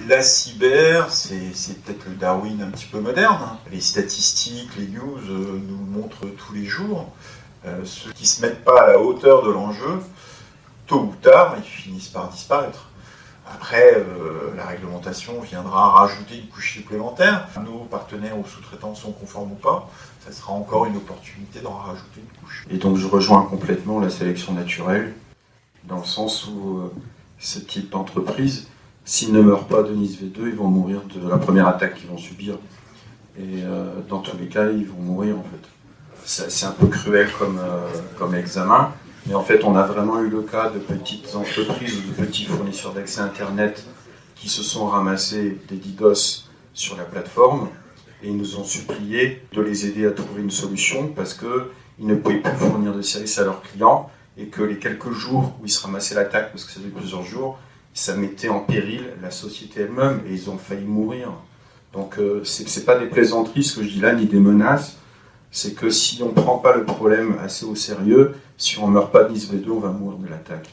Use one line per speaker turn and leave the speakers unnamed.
La cyber, c'est peut-être le Darwin un petit peu moderne. Les statistiques, les news nous le montrent tous les jours. Ceux qui ne se mettent pas à la hauteur de l'enjeu, tôt ou tard, ils finissent par disparaître. Après, la réglementation viendra rajouter une couche supplémentaire. Nos partenaires ou sous-traitants sont conformes ou pas, ça sera encore une opportunité d'en rajouter une couche.
Et donc je rejoins complètement la sélection naturelle, dans le sens où ce type d'entreprise, s'ils ne meurent pas de NIS V2, ils vont mourir de la première attaque qu'ils vont subir. Et dans tous les cas, ils vont mourir en fait. C'est un peu cruel comme examen, mais en fait on a vraiment eu le cas de petites entreprises ou de petits fournisseurs d'accès Internet qui se sont ramassés des DDoS sur la plateforme et ils nous ont supplié de les aider à trouver une solution parce qu'ils ne pouvaient plus fournir de services à leurs clients et que les quelques jours où ils se ramassaient l'attaque, parce que ça faisait plusieurs jours, ça mettait en péril la société elle-même et ils ont failli mourir. Donc c'est pas des plaisanteries ce que je dis là, ni des menaces, c'est que si on ne prend pas le problème assez au sérieux, si on ne meurt pas de NIS V2, on va mourir de l'attaque.